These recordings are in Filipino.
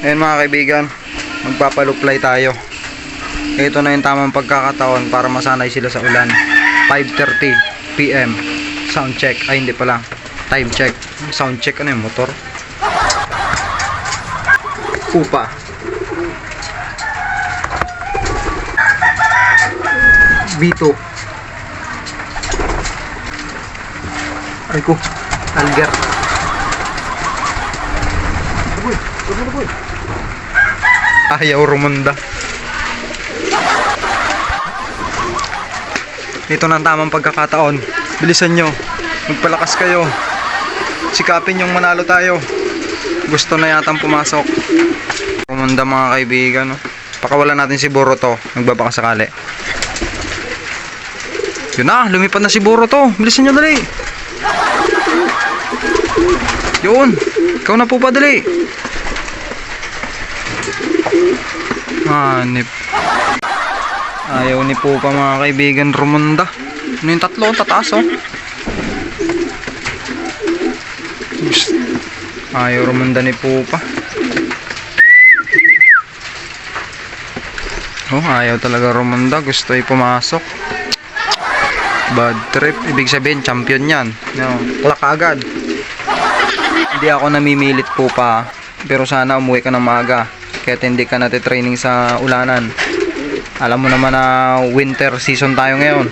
Ayun mga kaibigan, magpapaluplay tayo. Ito na yung tamang pagkakataon para masanay sila sa ulan. 5:30 PM. Sound check. Ay hindi pala. Time check. Sound check ano yung motor? Upa. Vito. Ay ko. Alger. Ayaw rumunda. Ito na ang tamang pagkakataon. Bilisan nyo. Magpalakas kayo. Sikapin yung manalo tayo. Gusto na yatang pumasok. Rumunda mga kaibigan. No? Pakawalan natin si Boruto. Nagbabaka sakali. Yun na. Lumipad na si Boruto. Bilisan nyo dali. Yun. Ikaw na po pa dali. Hanip. Ayaw ni Pupa mga kaibigan rumunda. Ano yung tatlo? Tataas oh. Ayaw rumunda ni Pupa. Oh, ayaw talaga rumunda. Gusto ay pumasok. Bad trip. Ibig sabihin champion yan. No, tulak agad. Hindi ako namimilit Pupa. Pero sana umuwi ka ng maaga. Kaya hindi ka natitraining sa ulanan. Alam mo naman na winter season tayo ngayon.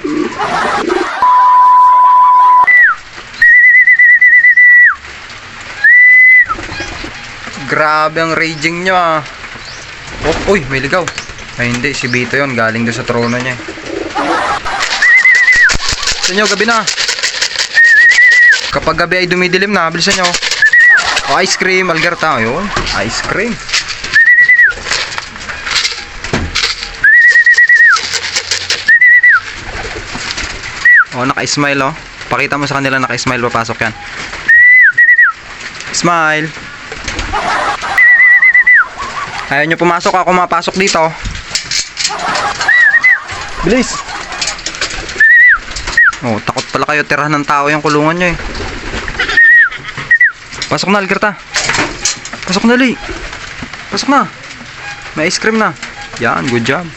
Grabe ang raging nyo ah. Oh, uy, may ligaw. Ay hindi, si Vito yun. Galing doon sa trono niya. Bilisan nyo, gabi na. Kapag gabi ay dumidilim na, bilisan nyo. Oh, ice cream, Algerta. Ayun, ice cream. Oh, naka-smile oh. Pakita mo sa kanila naka-smile, papasok yan. Smile. Ayaw nyo pumasok, ako mapasok dito. Bilis. Oh, takot pala kayo, tirahan ng tao yung kulungan nyo eh. Pasok na, Algerta. Pasok na, Li. Pasok na. May ice cream na. Yan, good job.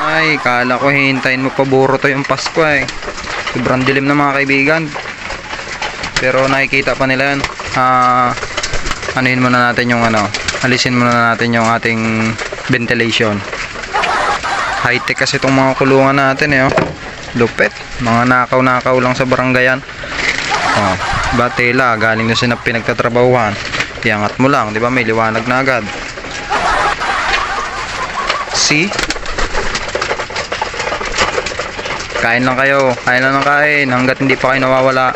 Ay, kala ko hintayin mo pa Boruto yung Pasko eh. Sobrang dilim na mga kaibigan. Pero nakikita pa nila yan. Anuhin muna natin yung ano. Alisin muna natin yung ating ventilation. High tech kasi itong mga kulungan natin eh. Oh. Lupit. Mga nakaw-nakaw lang sa barangayan. Oh, batela. Galing na sila pinagtatrabahuhan. Iangat mo lang. Diba may liwanag na agad. See? Kain lang kayo. Kain lang ng kain. Hanggat hindi pa kayo nawawala.